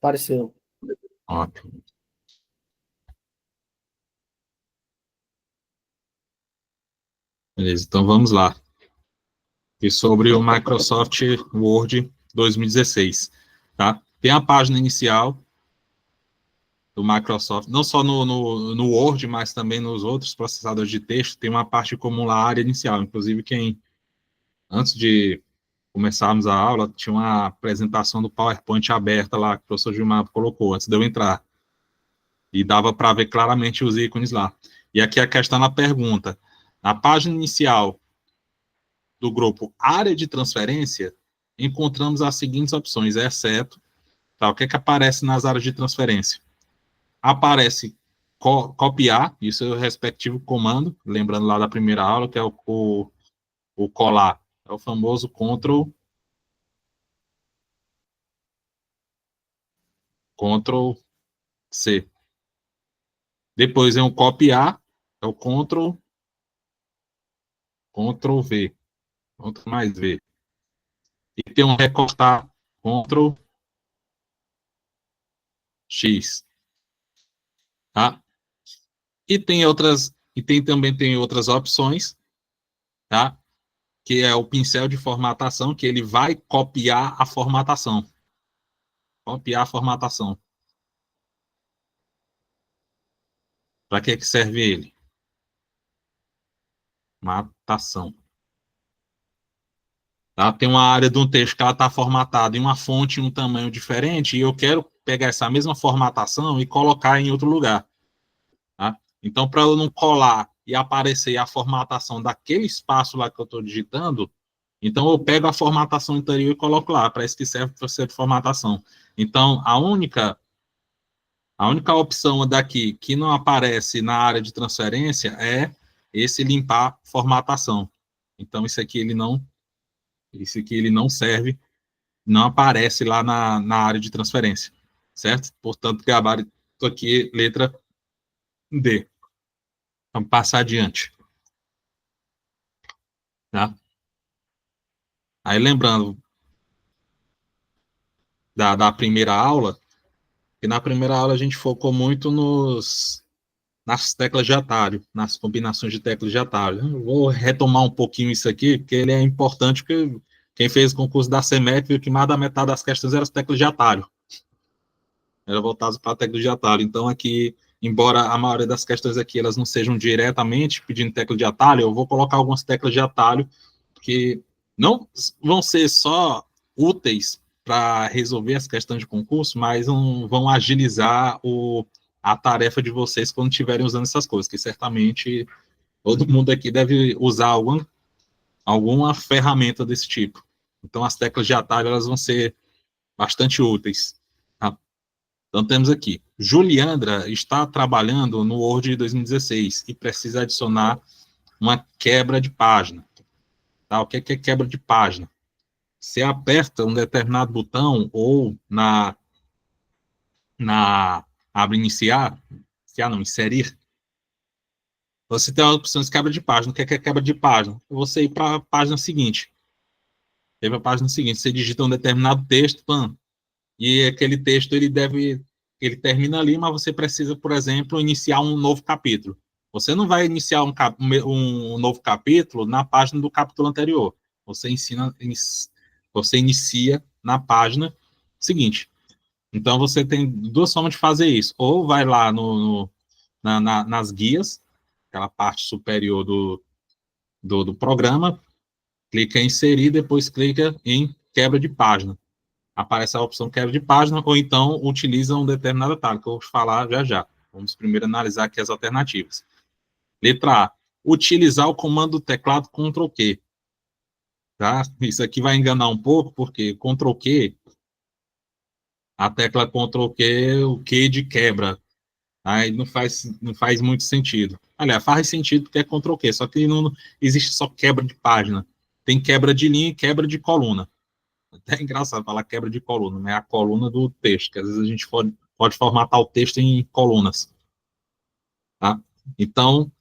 Apareceu. Ótimo. Beleza, então vamos lá. E sobre o Microsoft Word 2016, tá? Tem a página inicial do Microsoft, não só no Word, mas também nos outros processadores de texto, tem uma parte comum lá, a área inicial. Inclusive, antes de começarmos a aula, tinha uma apresentação do PowerPoint aberta lá, que o professor Gilmar colocou, antes de eu entrar. E dava para ver claramente os ícones lá. E aqui a questão na pergunta. Na página inicial do grupo área de transferência, encontramos as seguintes opções, exceto, tá? O que é que aparece nas áreas de transferência? Aparece copiar, isso é o respectivo comando, lembrando lá da primeira aula, que é o colar, é o famoso Ctrl C. Depois é o copiar, é o Ctrl V, Ctrl mais V. E tem um recortar, Ctrl X, tá? Também tem outras opções, tá? Que é o pincel de formatação, que ele vai copiar a formatação. Copiar a formatação. Para que serve ele? Formatação. Tá? Tem uma área de um texto que ela está formatada em uma fonte e um tamanho diferente, e eu quero pegar essa mesma formatação e colocar em outro lugar. Tá? Então, para eu não colar e aparecer a formatação daquele espaço lá que eu estou digitando, então eu pego a formatação anterior e coloco lá, para isso que serve para ser de formatação. Então, a única opção daqui que não aparece na área de transferência é esse limpar formatação. Então, isso aqui ele não serve, não aparece lá na área de transferência, certo? Portanto, gabarito aqui, letra D. Vamos passar adiante. Tá? Aí, lembrando da primeira aula, que na primeira aula a gente focou muito nas teclas de atalho, nas combinações de teclas de atalho. Eu vou retomar um pouquinho isso aqui, porque ele é importante, porque quem fez o concurso da CEMEC viu que mais da metade das questões eram as teclas de atalho. Era voltado para a tecla de atalho. Então, aqui, embora a maioria das questões aqui elas não sejam diretamente pedindo tecla de atalho, eu vou colocar algumas teclas de atalho que não vão ser só úteis para resolver as questões de concurso, mas vão agilizar a tarefa de vocês quando estiverem usando essas coisas, que certamente todo mundo aqui deve usar alguma ferramenta desse tipo. Então, as teclas de atalho elas vão ser bastante úteis. Tá? Então, temos aqui, Juliandra está trabalhando no Word 2016 e precisa adicionar uma quebra de página. Tá? O que é quebra de página? Você aperta um determinado botão ou abre inserir, você tem a opção de quebra de página. O que é quebra de página? Você ir para a página seguinte. Teve a página seguinte, você digita um determinado texto, e aquele texto ele termina ali, mas você precisa, por exemplo, iniciar um novo capítulo. Você não vai iniciar um novo capítulo na página do capítulo anterior. Você inicia na página seguinte. Então, você tem duas formas de fazer isso. Ou vai lá nas guias, aquela parte superior do programa, clica em inserir, depois clica em quebra de página. Aparece a opção quebra de página, ou então utiliza um determinado atalho, que eu vou falar já já. Vamos primeiro analisar aqui as alternativas. Letra A, utilizar o comando do teclado Ctrl+Q. Tá? Isso aqui vai enganar um pouco, porque Ctrl+Q, a tecla Ctrl+Q, o Q de quebra. Aí não faz muito sentido. Aliás, faz sentido porque é Ctrl+Q, só que não existe só quebra de página. Tem quebra de linha e quebra de coluna. Até é engraçado falar quebra de coluna, né? A coluna do texto, que às vezes a gente pode formatar o texto em colunas. Tá? Então,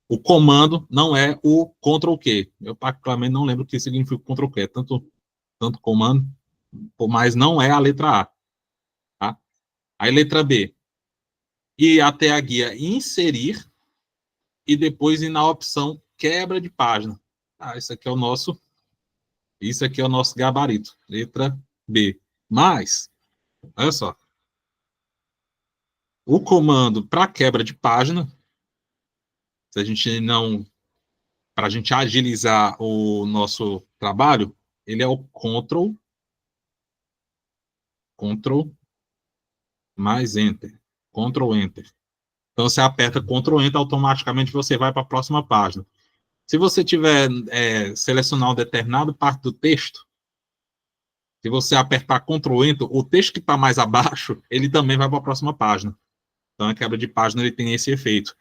o comando não é o Ctrl+Q. Eu, particularmente, não lembro o que significa o Ctrl+Q. É tanto comando, mas não é a letra A. Tá? Aí, letra B, ir até a guia inserir e depois ir na opção quebra de página. Isso aqui é o nosso gabarito, letra B. Mas, olha só, o comando para quebra de página, se a gente não, para a gente agilizar o nosso trabalho, ele é o Ctrl mais Enter. Ctrl Enter. Então, você aperta Ctrl Enter, automaticamente você vai para a próxima página. Se você tiver selecionar um determinado parte do texto, se você apertar Ctrl Enter, o texto que está mais abaixo, ele também vai para a próxima página. Então, a quebra de página ele tem esse efeito.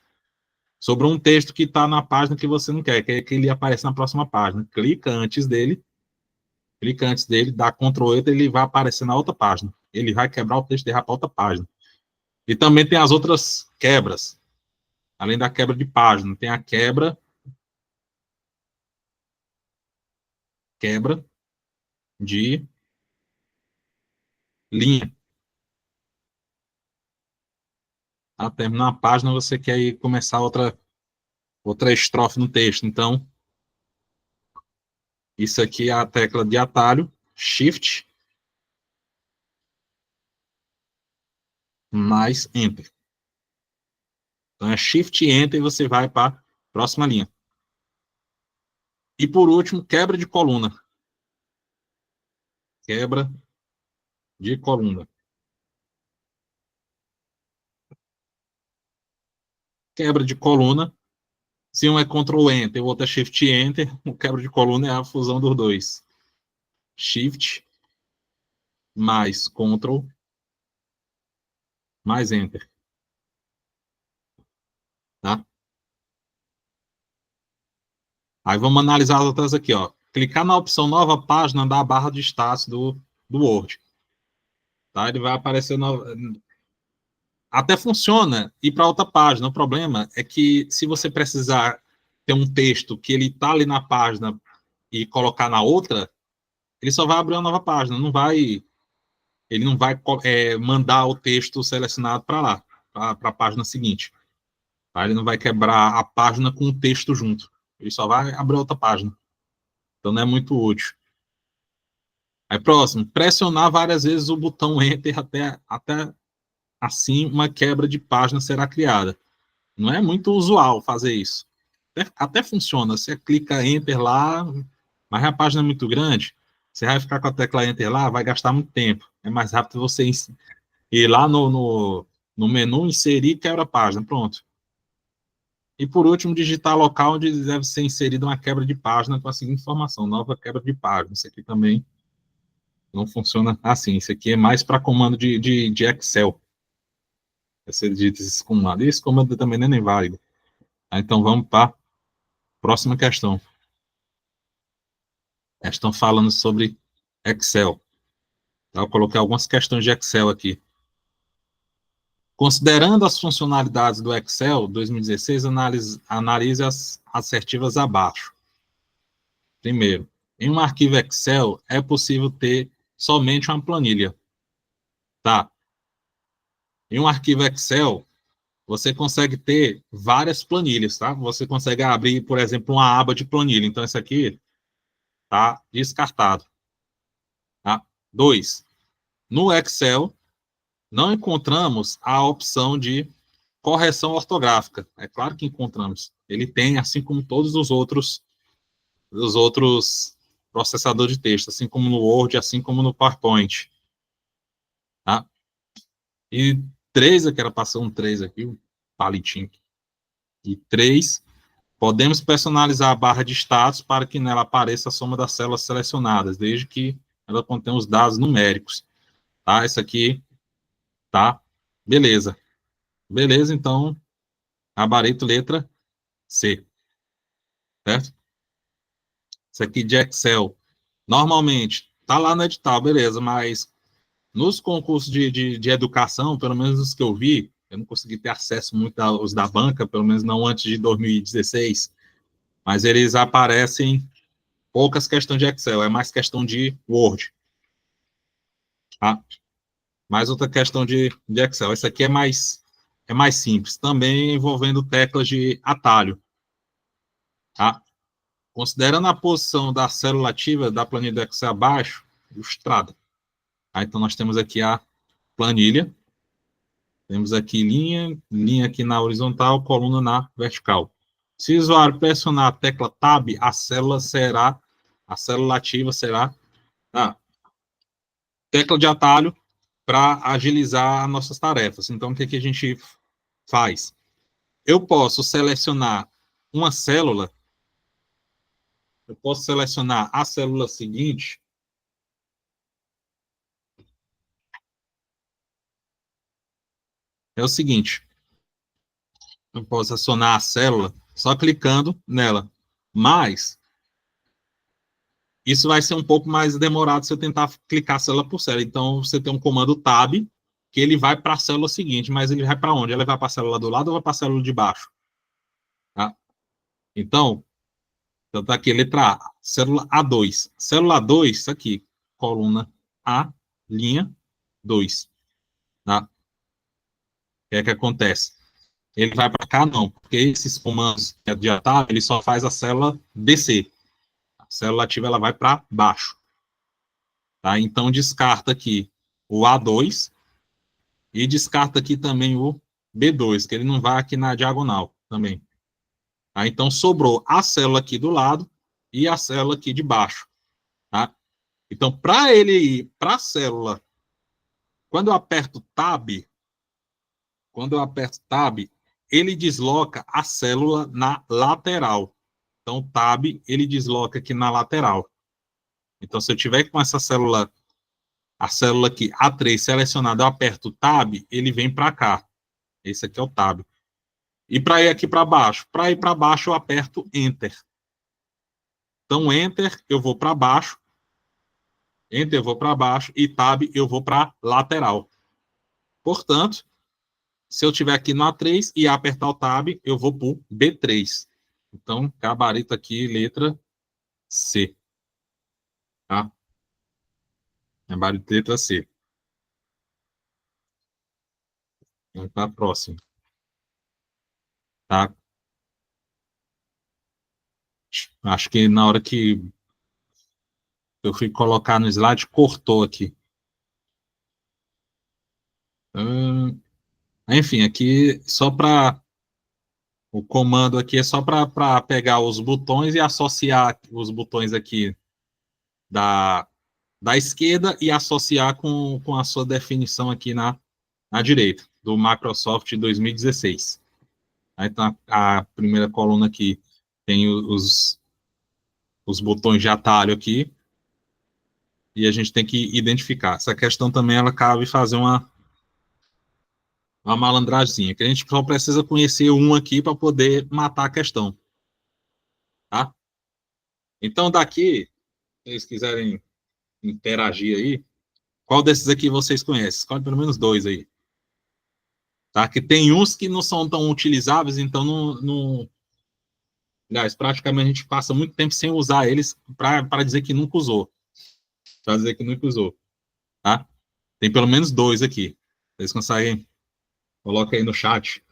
Sobre um texto que está na página que você não quer, que ele aparece na próxima página. Clica antes dele, dá Ctrl Enter, ele vai aparecer na outra página. Ele vai quebrar o texto e vai para outra página. E também tem as outras quebras. Além da quebra de página, tem a quebra de linha. A terminar a página, você quer ir começar outra estrofe no texto. Então, isso aqui é a tecla de atalho, Shift mais Enter. Então, é Shift e Enter e você vai para a próxima linha. E, por último, quebra de coluna. Quebra de coluna. Quebra de coluna. Se um é Ctrl Enter e o outro é Shift Enter, o quebra de coluna é a fusão dos dois. Shift mais Ctrl mais Enter. Tá? Aí vamos analisar as outras aqui, ó. Clicar na opção nova página da barra de status do Word. Tá? Ele vai aparecer até funciona ir para outra página. O problema é que se você precisar ter um texto que ele está ali na página e colocar na outra, ele só vai abrir uma nova página, ele não vai mandar o texto selecionado para lá, para a página seguinte. Tá? Ele não vai quebrar a página com o texto junto. Ele só vai abrir outra página. Então não é muito útil. Aí próximo, pressionar várias vezes o botão Enter até assim uma quebra de página será criada. Não é muito usual fazer isso. Até funciona, você clica Enter lá, mas a página é muito grande, você vai ficar com a tecla Enter lá, vai gastar muito tempo. É mais rápido você ir lá no menu, inserir quebra página, pronto. E por último, digitar local onde deve ser inserida uma quebra de página com a seguinte informação, nova quebra de página. Isso aqui também não funciona assim. Isso aqui é mais para comando de Excel. Você digita esse comando. Esse comando também não é nem válido. Então vamos para a próxima questão. Estão falando sobre Excel. Eu coloquei algumas questões de Excel aqui. Considerando as funcionalidades do Excel 2016, analise as assertivas abaixo. Primeiro, em um arquivo Excel é possível ter somente uma planilha. Tá? Em um arquivo Excel, você consegue ter várias planilhas, tá? Você consegue abrir, por exemplo, uma aba de planilha. Então, essa aqui tá descartado. Tá? 2. No Excel, não encontramos a opção de correção ortográfica. É claro que encontramos. Ele tem, assim como todos os outros processadores de texto, assim como no Word, assim como no PowerPoint. Tá? E 3, eu quero passar um 3 aqui, um palitinho. E 3, podemos personalizar a barra de status para que nela apareça a soma das células selecionadas, desde que ela contenha os dados numéricos. Tá? Isso aqui, tá? Beleza. Beleza, então, gabarito letra C. Certo? Isso aqui de Excel. Normalmente, tá lá no edital, beleza, mas nos concursos de educação, pelo menos os que eu vi, eu não consegui ter acesso muito aos da banca, pelo menos não antes de 2016, mas eles aparecem poucas questões de Excel, é mais questão de Word. Tá? Mais outra questão de Excel. Essa aqui é mais simples, também envolvendo teclas de atalho. Tá? Considerando a posição da célula ativa da planilha do Excel abaixo, ilustrada. Tá? Então, nós temos aqui a planilha, temos aqui linha aqui na horizontal, coluna na vertical. Se o usuário pressionar a tecla Tab, a célula ativa será a tecla de atalho para agilizar nossas tarefas. Então, o que a gente faz? Eu posso selecionar uma célula, eu posso selecionar a célula seguinte, é o seguinte, eu posso acionar a célula só clicando nela, mas isso vai ser um pouco mais demorado se eu tentar clicar célula por célula. Então, você tem um comando Tab, que ele vai para a célula seguinte, mas ele vai para onde? Ele vai para a célula do lado ou vai para a célula de baixo? Tá? Então tá aqui, letra A, célula A2. Célula A2, isso aqui, coluna A, linha 2. Tá? O que é que acontece? Ele vai para cá, não, porque esses comandos de atalho, ele só faz a célula descer. A célula ativa, ela vai para baixo. Tá? Então, descarta aqui o A2 e descarta aqui também o B2, que ele não vai aqui na diagonal também. Tá? Então, sobrou a célula aqui do lado e a célula aqui de baixo. Tá? Então, para ele ir para a célula, quando eu aperto Tab, ele desloca a célula na lateral. Então, Tab, ele desloca aqui na lateral. Então, se eu tiver com essa célula, a célula aqui, A3, selecionada, eu aperto Tab, ele vem para cá. Esse aqui é o Tab. E para ir aqui para baixo? Para ir para baixo, eu aperto Enter. Então, Enter, eu vou para baixo. Enter, eu vou para baixo. E Tab, eu vou para lateral. Portanto, se eu tiver aqui no A3 e apertar o Tab, eu vou para o B3. Então, gabarito aqui, letra C. Tá? Gabarito letra C. Vamos para a próxima. Tá? Acho que na hora que eu fui colocar no slide, cortou aqui. Enfim, aqui só para... O comando aqui é só para pegar os botões e associar os botões aqui da esquerda e associar com a sua definição aqui na direita, do Microsoft 2016. Aí tá a primeira coluna aqui, tem os botões de atalho aqui, e a gente tem que identificar. Essa questão também, ela cabe fazer uma malandragem, que a gente só precisa conhecer um aqui para poder matar a questão. Tá? Então, daqui, se vocês quiserem interagir aí, qual desses aqui vocês conhecem? Escolhe pelo menos dois aí. Tá? Que tem uns que não são tão utilizáveis, então aliás, praticamente a gente passa muito tempo sem usar eles para dizer que nunca usou. Para dizer que nunca usou. Tá? Tem pelo menos dois aqui. Vocês conseguem? Coloca aí no chat.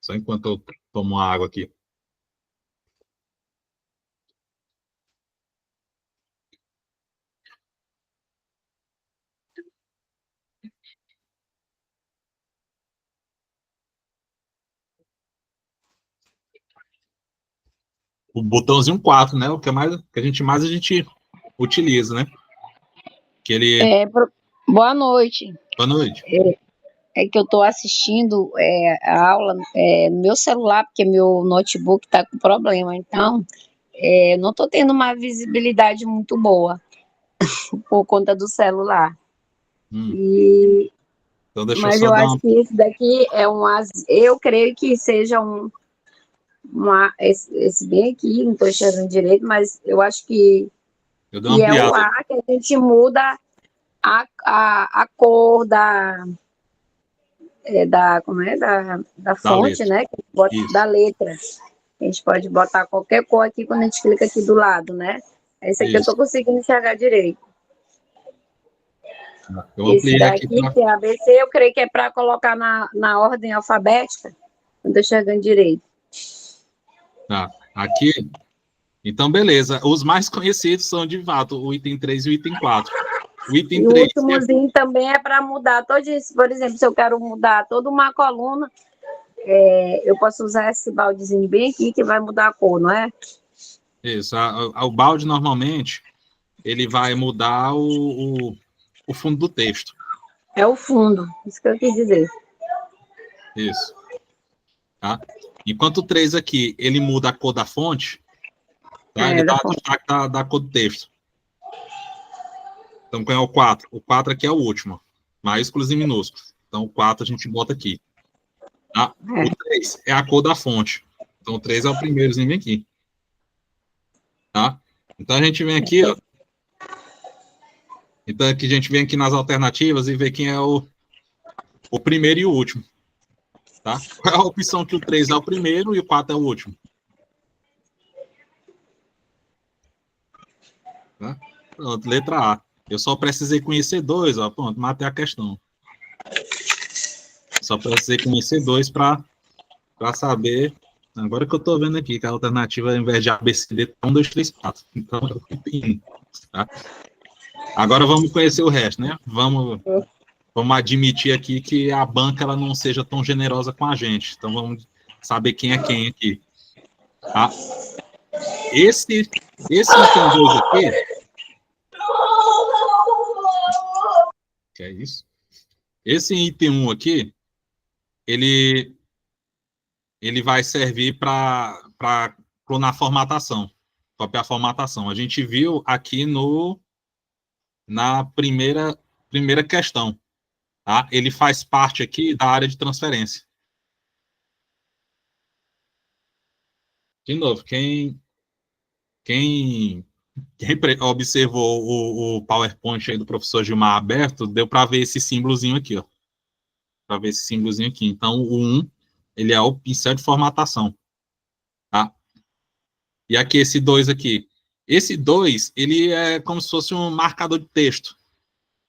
Só enquanto eu tomo uma água aqui. O botãozinho 4, né? O que a gente mais utiliza, né? Que ele... Boa noite. Boa noite. É que eu estou assistindo a aula no meu celular, porque meu notebook está com problema. Então, não estou tendo uma visibilidade muito boa por conta do celular. Então, deixa eu Mas só eu dar acho que esse daqui é eu creio que seja esse bem aqui, não estou enxergando direito, mas eu acho que eu dou uma é o ampliada. A que a gente muda a cor da fonte, letra. né? Da letra. A gente pode botar qualquer cor aqui quando a gente clica aqui do lado, né? Esse aqui eu Isso. estou conseguindo enxergar direito. Eu Esse ampliei aqui daqui, para. que é ABC, eu creio que é para colocar na ordem alfabética. Não estou enxergando direito. Tá, aqui. Então, beleza. Os mais conhecidos são, de fato, o item 3 e o item 4. O item E o 3 últimozinho também é para mudar todo isso. Por exemplo, se eu quero mudar toda uma coluna, eu posso usar esse baldezinho bem aqui que vai mudar a cor, não é? isso. O balde, normalmente, ele vai mudar o fundo do texto. É o fundo, isso que eu quis dizer. Isso. Tá? Enquanto o 3 aqui, ele muda a cor da fonte, tá? Ele É, dá da o fonte. destaque da cor do texto. Então, qual é o 4? O 4 aqui é o último, maiúsculos e minúsculos. Então, o 4 a gente bota aqui. Tá? O É. 3 é a cor da fonte. Então, o 3 é o primeirozinho aqui. Tá? Então, a gente vem aqui, ó. Então, aqui a gente vem aqui nas alternativas e vê quem é o primeiro e o último. Tá? Qual é a opção que o 3 é o primeiro e o 4 é o último? Tá? Pronto, letra A. Eu só precisei conhecer dois, ó. Pronto, matei a questão. Só precisei conhecer dois para saber. Agora que eu estou vendo aqui, que a alternativa, ao invés de A, B, C, D, tá 1, 2, 3, 4. Então, tem, tá? Agora vamos conhecer o resto, né? Vamos admitir aqui que a banca ela não seja tão generosa com a gente. Então vamos saber quem é quem aqui. Tá? Esse item 2 aqui, que é isso? Esse item 1 aqui, ele, ele vai servir para clonar a formatação, copiar a formatação. A gente viu aqui na primeira questão. Tá? Ele faz parte aqui da área de transferência. De novo, quem observou o PowerPoint aí do professor Gilmar aberto, deu para ver esse símbolozinho aqui, ó. Para ver esse símbolozinho aqui. Então, o 1, ele é o pincel de formatação. Tá? E aqui, esse 2 aqui. Esse 2, ele é como se fosse um marcador de texto.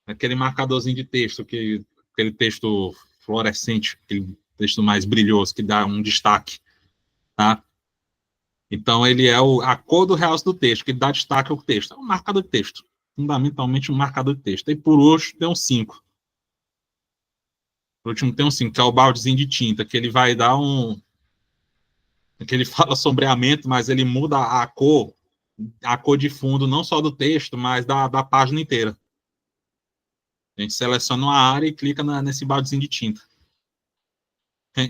Aquele marcadorzinho de texto, aquele texto fluorescente, aquele texto mais brilhoso, que dá um destaque. Tá? Então, ele é a cor do realce do texto, que dá destaque ao texto. É um marcador de texto. Fundamentalmente, um marcador de texto. E por último, tem um 5. Por último, tem um 5, que é o baldezinho de tinta, que ele vai dar que ele fala sombreamento, mas ele muda a cor de fundo, não só do texto, mas da página inteira. A gente seleciona uma área e clica nesse baldezinho de tinta.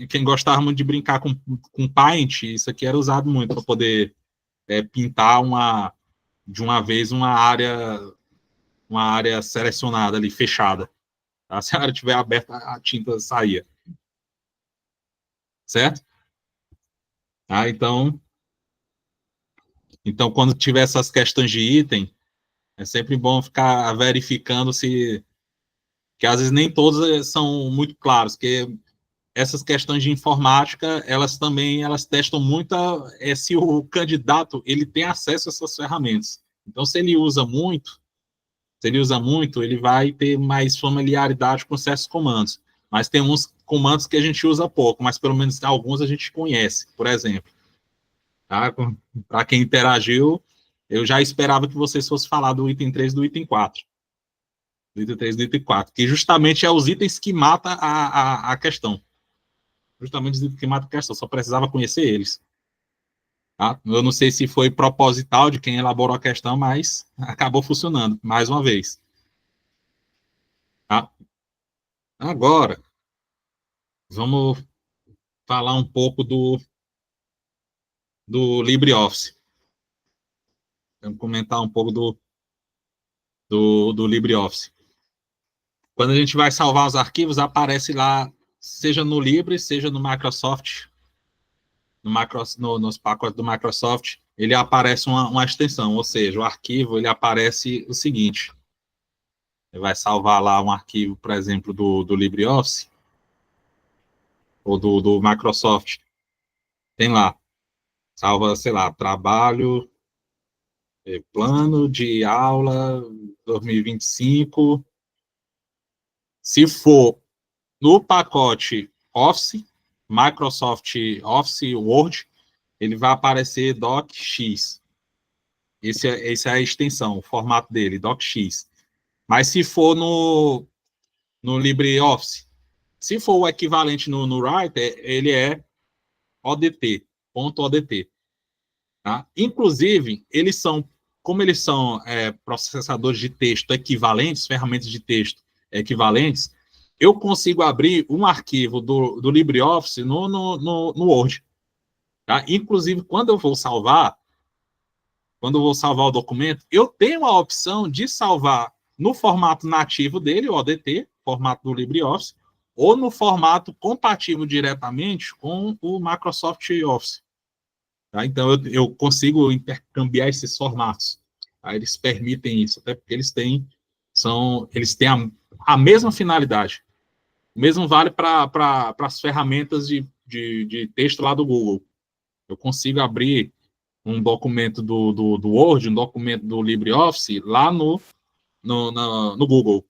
Quem gostava muito de brincar com Paint, isso aqui era usado muito para poder pintar de uma vez uma área selecionada ali, fechada. Tá? Se a área estiver aberta, a tinta saía. Certo? Tá? Então, quando tiver essas questões de item, é sempre bom ficar verificando se... que às vezes nem todos são muito claros, porque essas questões de informática, elas testam muito se o candidato ele tem acesso a essas ferramentas. Então, se ele usa muito, ele vai ter mais familiaridade com certos comandos. Mas tem uns comandos que a gente usa pouco, mas pelo menos alguns a gente conhece, por exemplo. Tá? Para quem interagiu, eu já esperava que vocês fossem falar do item 3 e do item 4. Do item 3 e do item 4, que justamente é os itens que matam a questão. Justamente os itens que matam a questão, só precisava conhecer eles. Tá? Eu não sei se foi proposital de quem elaborou a questão, mas acabou funcionando, mais uma vez. Tá? Agora, vamos falar um pouco do LibreOffice. Vamos comentar um pouco do LibreOffice. Quando a gente vai salvar os arquivos, aparece lá, seja no Libre, seja no Microsoft, nos pacotes do Microsoft, ele aparece uma extensão, ou seja, o arquivo, ele aparece o seguinte, você vai salvar lá um arquivo, por exemplo, do LibreOffice, ou do Microsoft, tem lá, salva, sei lá, trabalho, plano de aula 2025, Se for no pacote Office, Microsoft Office Word, ele vai aparecer DocX. Essa é a extensão, o formato dele, DocX. Mas se for no LibreOffice, se for o equivalente no Writer, ele é ODT, .odt. Tá? Inclusive, como eles são processadores de texto equivalentes, ferramentas de texto equivalentes, eu consigo abrir um arquivo do LibreOffice no Word. Tá? Inclusive, quando eu vou salvar o documento, eu tenho a opção de salvar no formato nativo dele, o ODT, formato do LibreOffice, ou no formato compatível diretamente com o Microsoft Office. Tá? Então, eu consigo intercambiar esses formatos. Tá? Eles permitem isso, até porque eles têm a mesma finalidade. O mesmo vale para as ferramentas de texto lá do Google. Eu consigo abrir um documento do Word, um documento do LibreOffice, lá no Google,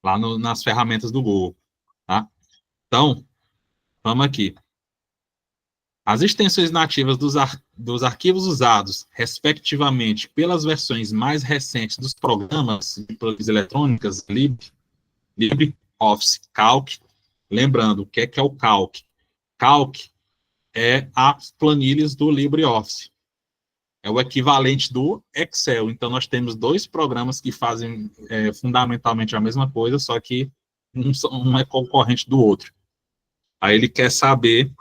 lá nas ferramentas do Google. Tá? Então, vamos aqui. As extensões nativas dos arquivos usados, respectivamente, pelas versões mais recentes dos programas de plugs eletrônicas, LibreOffice, Calc. Lembrando, o que é o Calc? Calc é as planilhas do LibreOffice. É o equivalente do Excel. Então, nós temos dois programas que fazem fundamentalmente a mesma coisa, só que um é concorrente do outro. Aí ele quer saber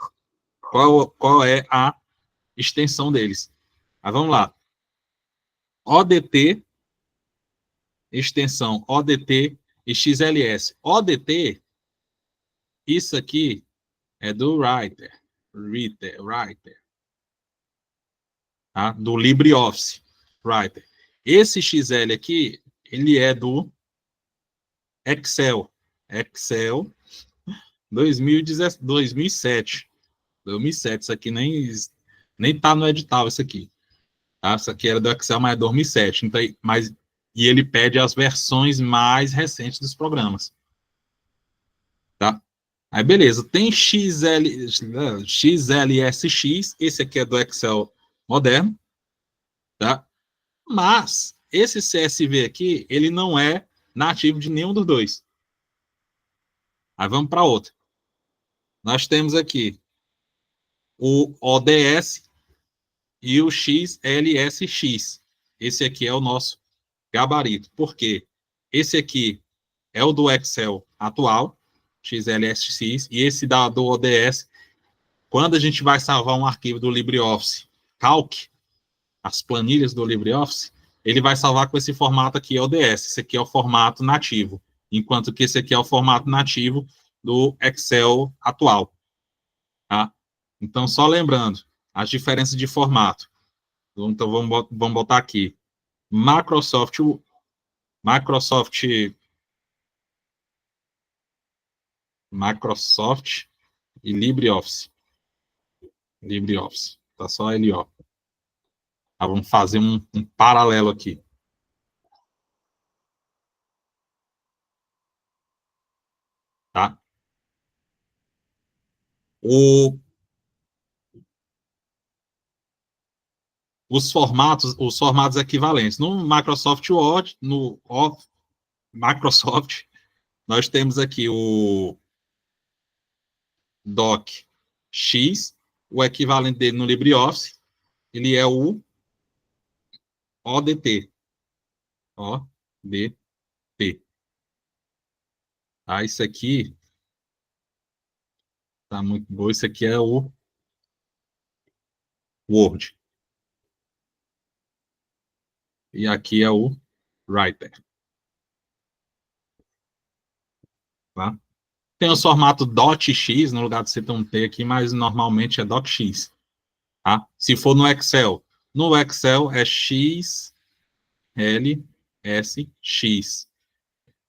qual é a extensão deles. Mas vamos lá. ODT, extensão ODT e XLS. ODT, isso aqui é do Writer, tá? Do LibreOffice Writer. Esse XL aqui, ele é do Excel 2007. Isso aqui nem tá no edital, isso aqui. Tá? Isso aqui era do Excel, mas é 2007. Então, e ele pede as versões mais recentes dos programas. Tá? Aí, beleza. Tem XLSX, esse aqui é do Excel moderno. Tá? Mas, esse CSV aqui, ele não é nativo de nenhum dos dois. Aí, vamos para outra. Nós temos aqui o ODS e o XLSX. Esse aqui é o nosso gabarito. Por quê? Esse aqui é o do Excel atual, XLSX, e esse do ODS, quando a gente vai salvar um arquivo do LibreOffice Calc, as planilhas do LibreOffice, ele vai salvar com esse formato aqui, ODS. Esse aqui é o formato nativo, enquanto que esse aqui é o formato nativo do Excel atual. Tá? Então, só lembrando, as diferenças de formato. Então, vamos botar aqui. Microsoft e LibreOffice. Tá só ele, ó. Tá, vamos fazer um paralelo aqui. Tá? Os formatos equivalentes. No Microsoft Word, Microsoft, nós temos aqui o DocX, o equivalente dele no LibreOffice, ele é o ODT. ODT. Tá, isso aqui tá muito bom. Isso aqui é o Word. E aqui é o Writer. Tá? Tem o formato .x, no lugar de você ter um T aqui, mas normalmente é .x. Tá? Se for no Excel é XLSX.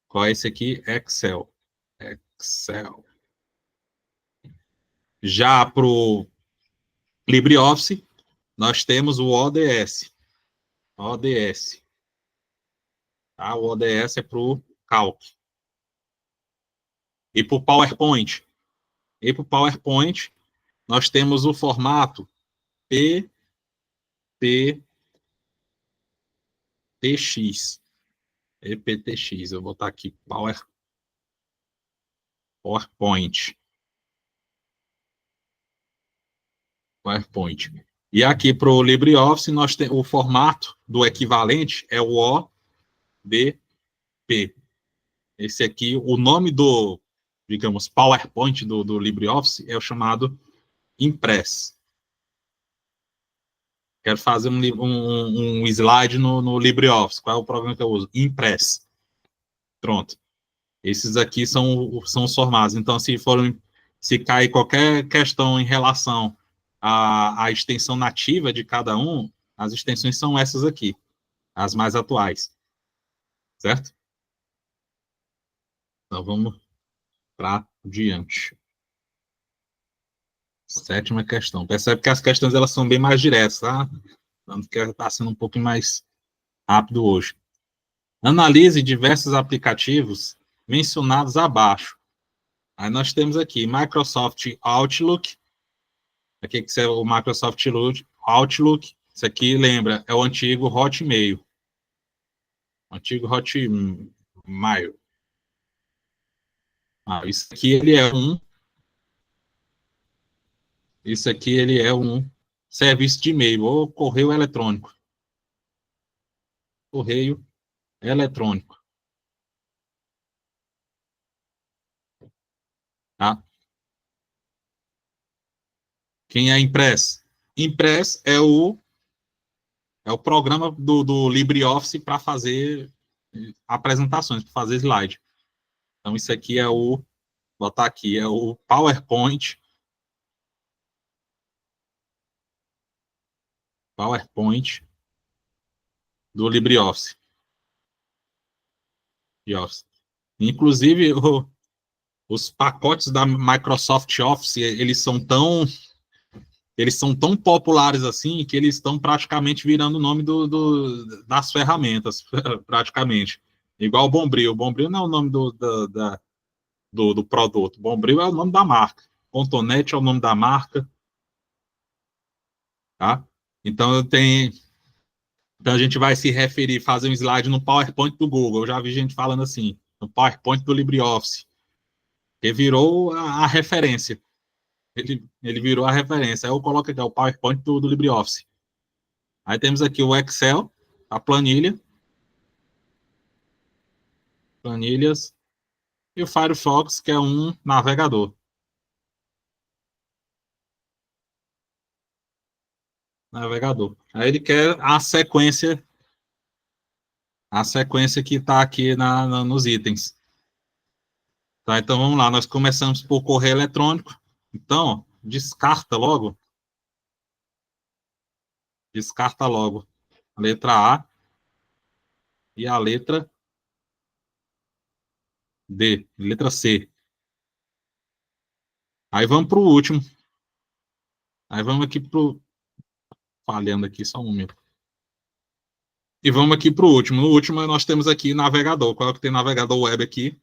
Qual é esse aqui? Excel. Já para o LibreOffice, nós temos o ODS. Tá? O ODS é para o Calc. E para o PowerPoint? E para o PowerPoint, nós temos o formato EPTX. EPTX, eu vou botar aqui PowerPoint. PowerPoint. E aqui para o LibreOffice, nós temos o formato do equivalente é o ODP. Esse aqui, o nome do, digamos, PowerPoint do LibreOffice é o chamado Impress. Quero fazer um slide no LibreOffice. Qual é o programa que eu uso? Impress. Pronto. Esses aqui são os formatos. Então, se cair qualquer questão em relação à extensão nativa de cada um, as extensões são essas aqui, as mais atuais. Certo? Então, vamos para diante. Sétima questão. Percebe que as questões elas são bem mais diretas, tá? Tanto que está sendo um pouco mais rápido hoje. Analise diversos aplicativos mencionados abaixo. Aí nós temos aqui Microsoft Outlook. Aqui que é o Microsoft Outlook. Isso aqui, lembra, é o antigo Hotmail. Antigo Hotmail. Isso aqui ele é Isso aqui ele é um serviço de e-mail ou correio eletrônico. Correio eletrônico. Tá? Quem é Impress? Impress é o programa do LibreOffice para fazer apresentações, para fazer slide. Então, isso aqui vou botar aqui, é o PowerPoint do LibreOffice. Inclusive, os pacotes da Microsoft Office, eles são tão populares assim que eles estão praticamente virando o nome das ferramentas, praticamente. Igual o Bombril. O Bombril não é o nome do produto. Bombril é o nome da marca. Contonete é o nome da marca. Tá? Então, então, a gente vai se referir, fazer um slide no PowerPoint do Google. Eu já vi gente falando assim, no PowerPoint do LibreOffice. Que virou a referência. Ele virou a referência. Aí eu coloco aqui o PowerPoint do LibreOffice. Aí temos aqui o Excel, a planilhas, e o Firefox, que é um navegador. Aí ele quer a sequência que está aqui nos itens. Tá, então vamos lá, nós começamos por correio eletrônico. Então, descarta logo a letra A e a letra D, letra C. Aí vamos para o último. Aí vamos aqui para o... Falhando aqui, só um momento. E vamos aqui para o último. No último, nós temos aqui navegador. Qual é que tem navegador web aqui?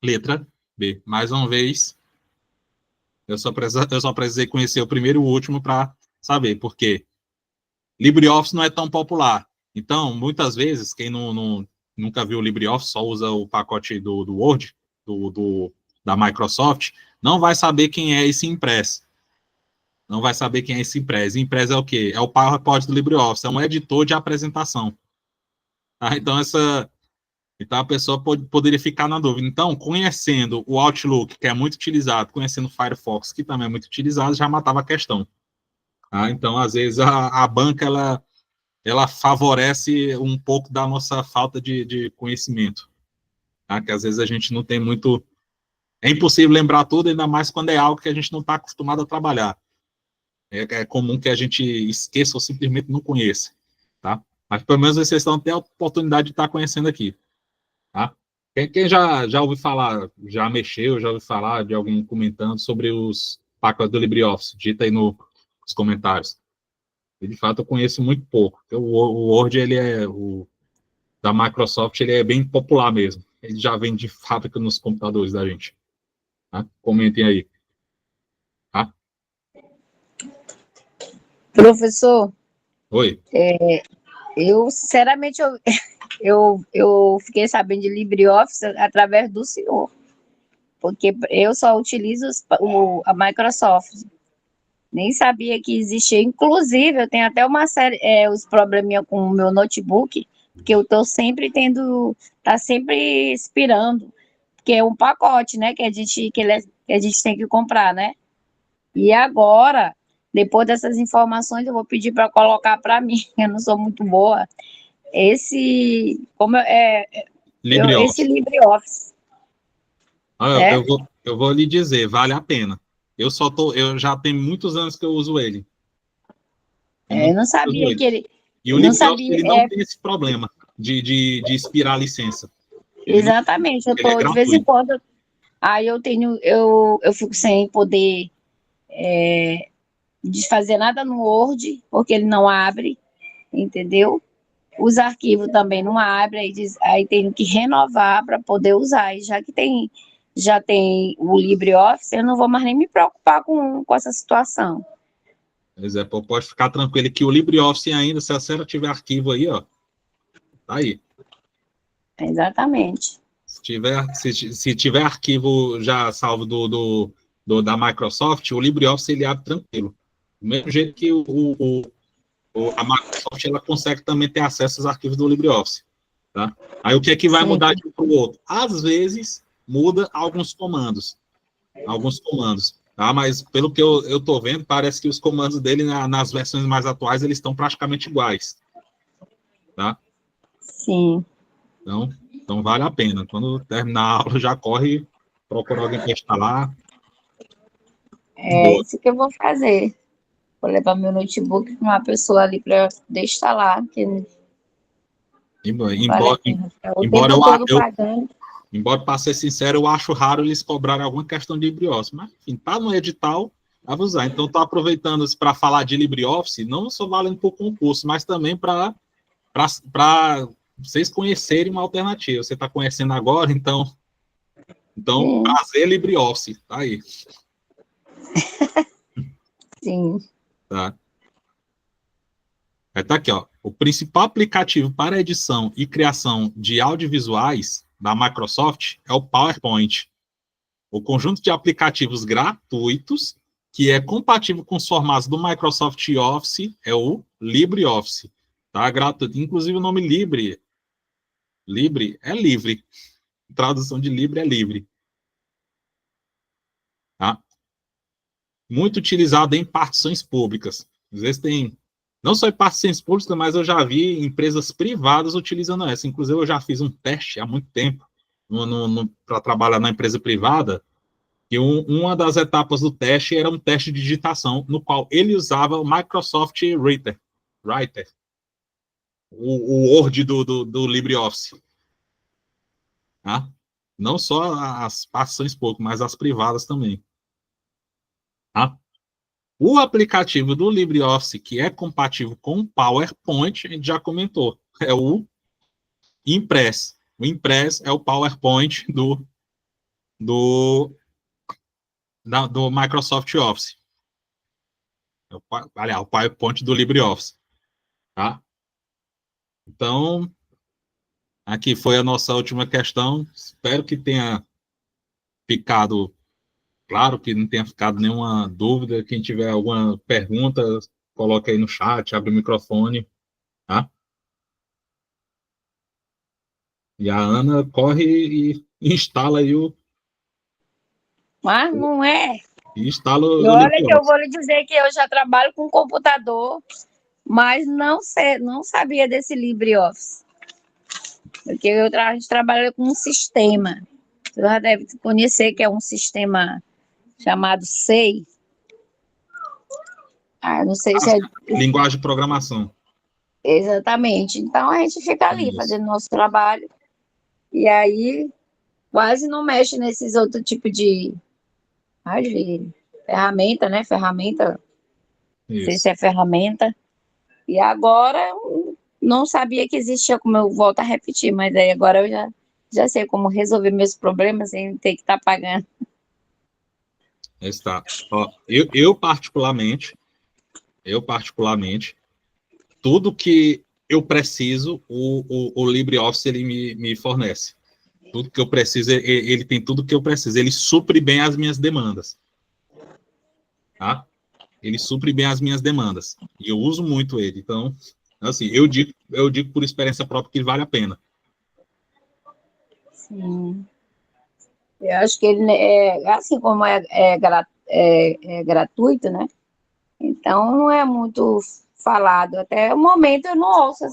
Letra B. Mais uma vez, eu só precisei conhecer o primeiro e o último para saber por quê. LibreOffice não é tão popular. Então, muitas vezes, quem nunca viu o LibreOffice, só usa o pacote do Word, da Microsoft, não vai saber quem é esse Impress. Não vai saber quem é esse Impress. Impress é o quê? É o PowerPoint do LibreOffice, é um editor de apresentação. Tá? Então a pessoa poderia ficar na dúvida. Então, conhecendo o Outlook, que é muito utilizado, conhecendo o Firefox, que também é muito utilizado, já matava a questão. Tá? Então, às vezes, a banca, ela favorece um pouco da nossa falta de conhecimento. Tá? Que às vezes a gente não tem muito... É impossível lembrar tudo, ainda mais quando é algo que a gente não está acostumado a trabalhar. É comum que a gente esqueça ou simplesmente não conheça. Tá? Mas pelo menos vocês estão tendo a oportunidade de estar conhecendo aqui. Tá? Quem já ouviu falar, já mexeu, já ouviu falar de alguém comentando sobre os pacotes do LibreOffice? Digita aí nos comentários. E, de fato, eu conheço muito pouco. O Word, da Microsoft, ele é bem popular mesmo. Ele já vem de fábrica nos computadores da gente. Tá? Comentem aí. Tá? Professor, Oi. eu sinceramente eu fiquei sabendo de LibreOffice através do senhor, porque eu só utilizo a Microsoft. Nem sabia que existia. Inclusive, eu tenho até uma série, os probleminha com o meu notebook, porque eu estou sempre tendo, tá sempre expirando, porque é um pacote, né, que a gente tem que comprar, né? E agora, depois dessas informações, eu vou pedir para colocar para mim. Eu não sou muito boa. Esse LibreOffice. LibreOffice, Ah, certo? eu vou lhe dizer, vale a pena. Eu já tenho muitos anos que eu uso ele. Tem Eu muitos não anos que eu uso sabia que ele. ele, E o eu não LibreOffice, sabia, ele não tem esse problema de expirar a licença. Ele não, exatamente. Eu ele é tô de vez em gratuito. quando. Aí eu fico sem poder de fazer nada no Word, porque ele não abre, entendeu? Os arquivos também não abrem, aí tenho que renovar para poder usar. E já tem o LibreOffice, eu não vou mais nem me preocupar com essa situação. Pois é, pô, pode ficar tranquilo que o LibreOffice ainda, se a senhora tiver arquivo aí, ó, tá aí. Exatamente. Se tiver arquivo já salvo da Microsoft, o LibreOffice ele abre tranquilo. Do mesmo jeito que a Microsoft ela consegue também ter acesso aos arquivos do LibreOffice. Tá? Aí o que é que vai Sim. mudar de um para o outro? Às vezes muda alguns comandos. Alguns comandos. Tá? Mas pelo que eu estou vendo, parece que os comandos dele nas versões mais atuais eles estão praticamente iguais. Tá? Sim. Então vale a pena. Quando terminar a aula, já corre, procura alguém para instalar. É Boa. isso que eu vou fazer. Vou levar meu notebook para uma pessoa ali para instalar, que não vale a Embora, pena ficar o embora tempo todo pagando. embora, para ser sincero, eu acho raro eles cobrarem alguma questão de LibreOffice, mas, enfim, tá no edital, vai usar. Então, estou aproveitando para falar de LibreOffice, não só valendo para o concurso, mas também para vocês conhecerem uma alternativa. Você está conhecendo agora, então Sim, prazer LibreOffice, tá aí. sim. Tá? Tá aqui, ó. O principal aplicativo para edição e criação de audiovisuais da Microsoft é o PowerPoint. O conjunto de aplicativos gratuitos que é compatível com os formatos do Microsoft Office é o LibreOffice. Tá? Gratuito. Inclusive o nome Libre é livre. Tradução de Libre é livre. Tá? Muito utilizado em partições públicas. Às vezes tem, não só em partições públicas, mas eu já vi empresas privadas utilizando essa. Inclusive, eu já fiz um teste há muito tempo para trabalhar na empresa privada, e uma das etapas do teste era um teste de digitação, no qual ele usava o Microsoft Writer, o Word do LibreOffice. Tá? Não só as partições públicas, mas as privadas também. Tá? O aplicativo do LibreOffice que é compatível com o PowerPoint, a gente já comentou, é o Impress. O Impress é o PowerPoint do Microsoft Office. Aliás, o PowerPoint do LibreOffice. Tá? Então, aqui foi a nossa última questão. Espero que tenha ficado claro, que não tenha ficado nenhuma dúvida. Quem tiver alguma pergunta, coloque aí no chat, abre o microfone. Tá? E a Ana corre e instala aí Mas não é. instala E o olha que eu LibreOffice. vou lhe dizer que eu já trabalho com computador, mas não sabia desse LibreOffice. Porque a gente trabalha com um sistema. Você já deve conhecer que é um sistema chamado SEI. Não sei se é Linguagem de programação. exatamente. Então a gente fica ali Isso. fazendo nosso trabalho e aí quase não mexe nesses outros tipos de ferramenta, né? Ferramenta, não sei se Isso. é ferramenta. E agora eu não sabia que existia, como eu volto a repetir, mas aí agora já sei como resolver meus problemas sem ter que estar pagando. Está. Ó, eu particularmente, tudo que eu preciso, o LibreOffice ele me fornece. Tudo que eu preciso, ele tem tudo que eu preciso. Ele supre bem as minhas demandas. Tá? Ele supre bem as minhas demandas. E eu uso muito ele. Então, assim, eu digo por experiência própria que vale a pena. Sim. Eu acho que ele, né, assim como é gratuito, né? Então não é muito falado. Até o momento eu não ouço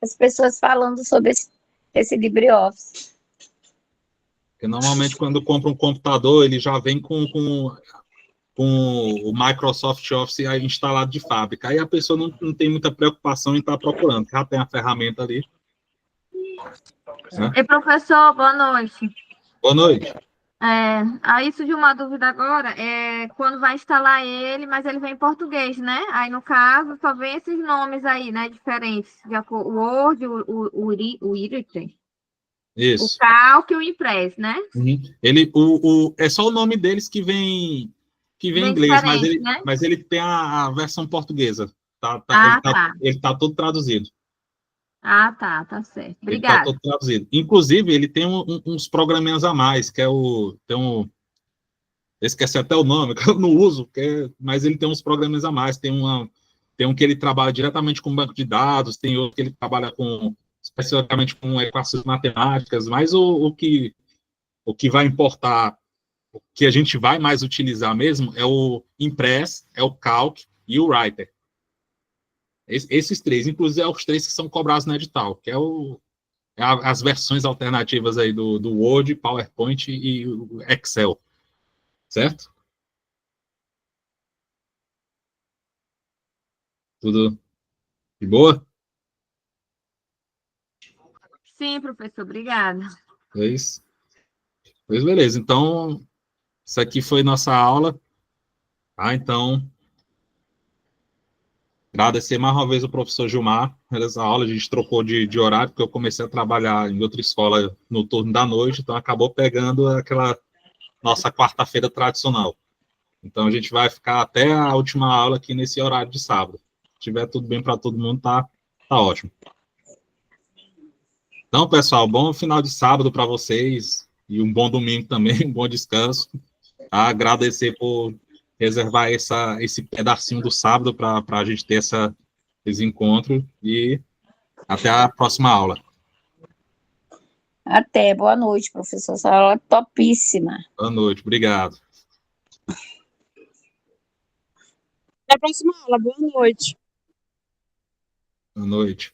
as pessoas falando sobre esse LibreOffice. Porque normalmente quando eu compro um computador, ele já vem com o Microsoft Office aí instalado de fábrica. Aí a pessoa não tem muita preocupação em estar procurando, já tem a ferramenta ali. Né? E professor, boa noite. Boa noite. Aí surgiu uma dúvida agora, quando vai instalar ele, mas ele vem em português, né? Aí no caso só vem esses nomes aí, né? Diferentes, o Word, o Irriter, o Isso. Calc e o Impress, né? Uhum. É só o nome deles que vem em Bem inglês, diferente, né? mas ele tem a versão portuguesa. Ah, tá. Ele tá todo traduzido. Ah, tá, tá certo. Ele tá Obrigada. todo traduzido. Inclusive, ele tem uns programinhas a mais, que é esqueci até o nome, que eu não uso, mas ele tem uns programas a mais. Tem um que ele trabalha diretamente com banco de dados, tem outro que ele trabalha especificamente com equações matemáticas, mas o que vai importar, o que a gente vai mais utilizar mesmo é o Impress, é o Calc e o Writer. Esses três, inclusive, os três que são cobrados no edital, que as versões alternativas aí do Word, PowerPoint e o Excel, certo? Tudo de boa? Sim, professor, obrigada. Pois, pois beleza. Então, isso aqui foi nossa aula. Tá? Então, agradecer mais uma vez o professor Gilmar. Essa aula a gente trocou de horário, porque eu comecei a trabalhar em outra escola no turno da noite, então acabou pegando aquela nossa quarta-feira tradicional. Então, a gente vai ficar até a última aula aqui nesse horário de sábado. Se tiver tudo bem para todo mundo, tá ótimo. Então, pessoal, bom final de sábado para vocês e um bom domingo também, um bom descanso. Agradecer por reservar esse pedacinho do sábado para a gente ter esse encontro e até a próxima aula. Até, boa noite, professor. Essa aula é topíssima. Boa noite, obrigado. Até a próxima aula. Boa noite. Boa noite.